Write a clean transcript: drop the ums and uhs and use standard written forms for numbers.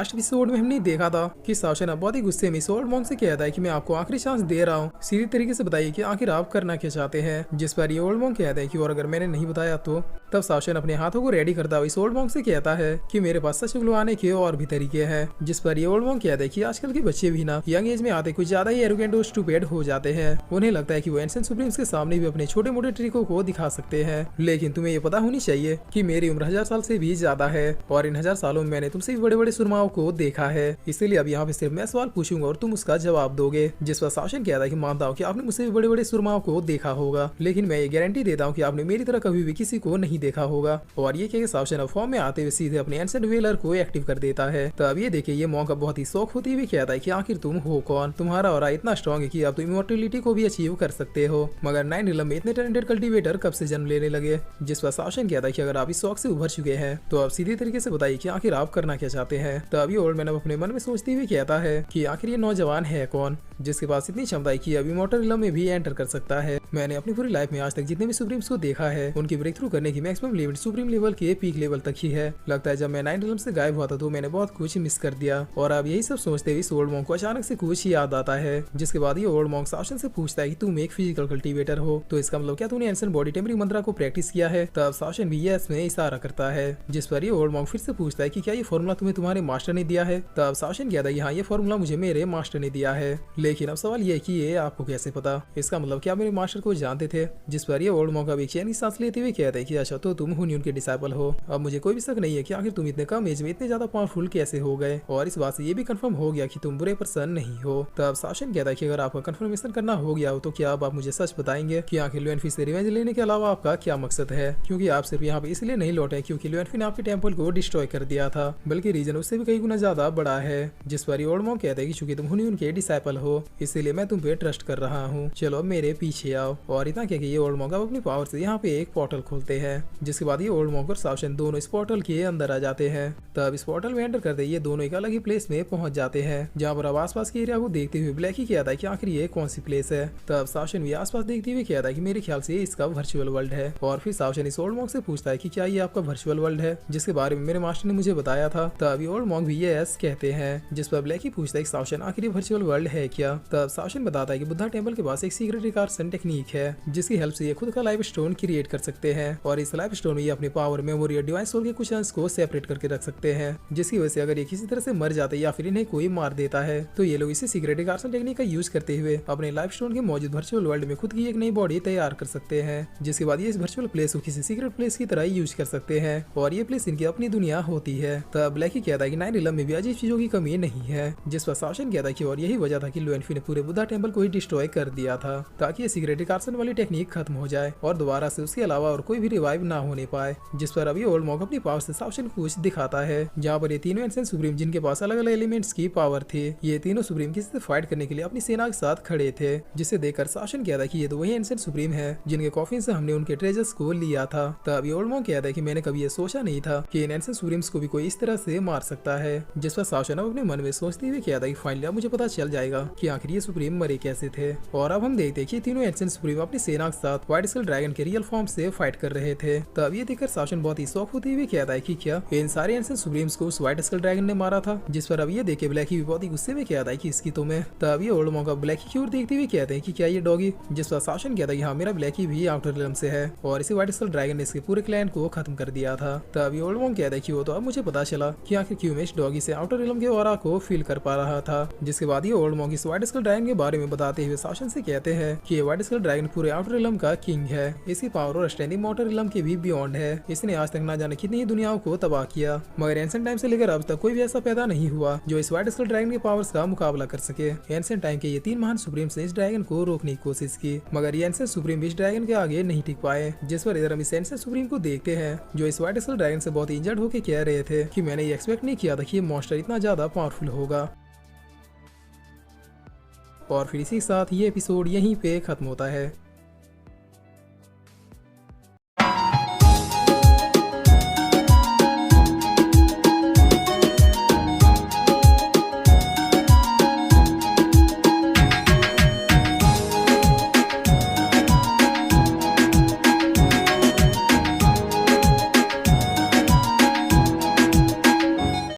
Last episode में हमने देखा था कि साशन अब बहुत ही गुस्से में इस ओल्ड मॉन्क से कहता है कि मैं आपको आखिरी चांस दे रहा हूँ, सीधी तरीके से बताइए कि आखिर आप करना क्या चाहते हैं। जिस पर ये ओल्ड मॉन्क कहता है कि और अगर मैंने नहीं बताया तो। तब साशन अपने हाथों को रेडी करता हुआ इस ओल्ड मॉन्क से कहता है कि मेरे पास सच बुलवाने के और भी तरीके हैं। जिस पर ये ओल्ड मॉन्क कहता है कि आजकल के बच्चे भी ना यंग एज में आते कुछ ज्यादा ही एरोगेंट और स्टूपिड हो जाते हैं। उन्हें लगता है कि वो एंशिएंट सुप्रीम्स के सामने भी अपने छोटे मोटे ट्रिकों को दिखा सकते हैं, लेकिन तुम्हें ये पता होनी चाहिए कि मेरी उम्र 1000 साल से भी ज्यादा है और इन 1000 सालों में मैंने तुमसे भी बड़े बड़े सुरमाओं को देखा है। इसलिए अब यहाँ पे सिर्फ मैं सवाल पूछूंगा और तुम उसका जवाब दोगे। जिस पर साशन कहता है कि मानता हूँ कि आपने मुझसे भी बड़े बड़े सुरमाओं को देखा होगा, लेकिन मैं ये गारंटी देता हूँ कि आपने मेरी तरह कभी भी किसी को नहीं देखा होगा। और ये कह साशन अब फॉर्म में आते हुए सीधे अपने एंशिएंट वेलर को एक्टिव कर देता है। तब ये देखे ये मौका बहुत ही शौक होती हुई कहता है कि आखिर तुम हो कौन, तुम्हारा और इतना स्ट्रॉन्ग है कि अब तुम इमॉर्टलिटी को भी अचीव कर सकते हो, मगर 9 रिलम में इतने टैलेंटेड कल्टीवेटर कब से जन्म लेने लगे। जिस पर साशन कहता है कि अगर आप इस शौक से उभर चुके हैं तो आप सीधी तरीके से बताइए कि आखिर आप करना क्या चाहते हैं। तो अभी ओल्ड मैन अपने मन में सोचते हुए कहता है कि आखिर ये नौजवान है कौन जिसके पास इतनी क्षमता है कि अब इमॉर्टल रिलम में भी एंटर कर सकता है। मैंने अपनी पूरी लाइफ में आज तक जितने भी सुप्रीम्स को देखा है उनकी ब्रेक थ्रू करने की मैक्सिमम लिमिट सुप्रीम लेवल के पीक लेवल तक ही है। लगता है जब मैं 9 रिलम से गायब हुआ था तो मैंने बहुत कुछ मिस कर दिया। और अब यही सब सोचते हुए ओल्ड मॉन्क को अचानक से कुछ याद आता है, जिसके बाद ये ओल्ड मॉन्क साशन से पूछता है कि तुम एक फिजिकल कल्टीवेटर हो तो इसका मतलब क्या तूने एंशिएंट बॉडी टेम्परिंग मंत्रा को प्रैक्टिस किया है। तब साशन भी यस में इशारा करता है। जिस पर ये ओल्ड मॉन्क फिर से पूछता है कि क्या ये फॉर्मूला तुम्हें तुम्हारे मास्टर ने दिया है। तब साशन कहता है हाँ ये फॉर्मूला मुझे मेरे मास्टर ने दिया है, लेकिन अब सवाल ये कि ये आपको कैसे पता, इसका मतलब क्या मेरे मास्टर को जानते थे। जिस पर ये ओल्ड मॉन्क अब एक चैन की सांस लेते हुए कहता है कि अच्छा तो तुम हुनियन के डिसाइपल हो। अब मुझे कोई भी शक नहीं है कि आखिर तुम इतने कम एज में इतने ज्यादा पावरफुल कैसे हो गए, और इस बात से ये भी कंफर्म हो गया कि तुम बुरे पर्सन नहीं हो। तब साशन कहता है कि अगर आपका कंफर्मेशन करना हो गया हो तो क्या अब आप मुझे सच बताएंगे कि आखिर ल्यूएनफी से रिवेंज लेने के अलावा आपका क्या मकसद है, क्योंकि आप सिर्फ यहाँ पे इसलिए नहीं लौटे क्योंकि ल्यूएनफी ने आपके टेम्पल को डिस्ट्रॉय कर दिया था, बल्कि रीजन उससे भी कई गुना ज्यादा बड़ा है। जिस पर ओल्ड मॉन्क कहता है कि चूंकि तुम हुनियन के डिसाइपल हो इसलिए मैं तुम पे ट्रस्ट कर रहा हूँ, चलो मेरे पीछे आओ। और इतना क्या कि ये ओल्ड मॉन्क अपनी पावर से यहाँ पे एक पोर्टल खोलते हैं, जिसके बाद ये ओल्ड मॉन्क और साशन दोनों इस पोर्टल के अंदर आ जाते हैं। तब इस पोर्टल में एंटर करते ये दोनों एक अलग ही प्लेस में पहुंच जाते हैं, जहाँ पर अब आसपास के एरिया को देखते हुए ब्लैक ही कहता है कि आखिर ये कौन सी प्लेस है। तब साशन भी आसपास देखते हुए कहता है कि मेरे ख्याल से इसका वर्चुअल वर्ल्ड है। और फिर साशन इस ओल्ड मॉन्क से पूछता है कि क्या ये आपका वर्चुअल वर्ल्ड है जिसके बारे में मेरे मास्टर ने मुझे बताया था। तब ओल्ड मॉन्क भी यस कहते हैं। जिस पर ब्लैक ही पूछता है कि साशन आखिर ये वर्चुअल वर्ल्ड है क्या। तब साशन बताता है कि बुद्धा टेम्पल के पास एक सीक्रेट रिकर्सन टेक्निक है जिसकी हेल्प से ये खुद का लाइफ स्टोन क्रिएट कर सकते हैं, और इस लाइफ स्टोन में ये अपने पावर मेमोरी और डिवाइन सोल के कुछ अंश को सेपरेट करके रख सकते हैं, जिसकी वजह से अगर ये किसी तरह से मर जाते या फिर इन्हें कोई मार देता है तो ये लोग इसी सीक्रेट रिकर्सन टेक्निक का यूज करते हुए अपने लाइफ स्टोन के मौजूद वर्चुअल वर्ल्ड में खुद की एक नई बॉडी तैयार कर सकते हैं, जिसके बाद ये इस वर्चुअल प्लेस को किसी सीक्रेट प्लेस की तरह यूज कर सकते हैं और ये प्लेस इनकी अपनी दुनिया होती है। तब ब्लैक ही कहता है कि 9 रिलम में भी अजीब चीजों की कमी नहीं है। जिस पर साशन कहता है कि और यही वजह था कि ल्यूएनफी ने पूरे बुद्धा टेम्पल को ही डिस्ट्रॉय कर दिया था ताकि ये सीक्रेट रिकर्सन वाली टेक्निक खत्म हो जाए और दोबारा से उसके अलावा और कोई भी रिवाइव ना होने पाए। जिस पर अभी ओल्ड मॉन्क अपनी पावर से साशन कुछ दिखाता है, जहाँ पर ये तीनों एंशिएंट सुप्रीम जिनके पास अलग अलग एलिमेंट्स की पावर थी, ये तीनों सुप्रीम किसी से फाइट करने के लिए अपनी सेना के साथ खड़े थे, जिसे देखकर साशन कहता है कि ये तो वही एंशिएंट सुप्रीम है जिनके कॉफिन से हमने उनके ट्रेजर्स को लिया था। तब ओल्ड मॉन्क कहता है कि मैंने कभी ये सोचा नहीं था कि इन एंशिएंट सुप्रीम्स को भी कोई इस तरह से मार सकता है। जिस पर साशन अपने मन में सोचते हुए कहता है कि फाइनली अब मुझे पता चल जाएगा कि आखिर ये सुप्रीम मरे कैसे थे। और अब हम देखते हैं कि तीनों एंशिएंट सुप्रीम अपनी सेना के साथ व्हाइट स्कल ड्रैगन के रियल फॉर्म से फाइट कर रहे थे। तब ये देखकर साशन बहुत ही शौक होते हुए कहता है कि क्या इन सारे एंशिएंट सुप्रीम्स को उस व्हाइट स्कल ड्रैगन ने मारा था। जिस पर अब ये देखे ब्लैक ही बहुत ही गुस्से में कहता है कि इसकी तो मैं। तब ये ओल्ड मॉन्क ब्लैक की ओर देखते हुए कहते हैं कि क्या ये डॉगी। जिस पर साशन कहता है कि हाँ मेरा ब्लैक ही भी आउटर रिलम से है और इसी व्हाइट स्कल ड्रैगन ने इसके पूरे क्लैन को खत्म कर दिया था। तब ये ओल्ड मॉन्क कहता है कि वो तो अब मुझे पता चला कि आखिर क्यों मैं इस डॉगी से आउटर रिलम के ऑरा को फील कर पा रहा था। जिसके बाद ये ओल्ड मॉन्क इस व्हाइट स्कल ड्रैगन के बारे में बताते हुए साशन से कहते हैं कि ये व्हाइट स्कल ड्रैगन पूरे आउटर रिलम का किंग है, इसकी पावर और स्टैंडिंग आउटर रिलम के भी बियॉन्ड है। इसने आज तक ना जाने कितनी ही दुनियाओं को तबाह किया, मगर एंशिएंट टाइम से लेकर अब तक कोई भी ऐसा पैदा नहीं हुआ जो इस व्हाइट स्कल ड्रैगन के पावर्स का मुकाबला कर सके। एंशिएंट टाइम के ये 3 महान सुप्रीम्स ने इस ड्रैगन को रोकने की कोशिश की, मगर ये एंशिएंट सुप्रीम इस ड्रैगन के आगे नहीं टिक पाए। जिस पर इधर हम इस एंशिएंट सुप्रीम को देखते हैं जो इस व्हाइट स्कल ड्रैगन से बहुत इंजर्ड होकर कह रहे थे कि मैंने ये एक्सपेक्ट नहीं किया था कि ये मॉन्स्टर इतना ज्यादा पावरफुल होगा। और फिर इसी के साथ ये एपिसोड यहीं पे खत्म होता है।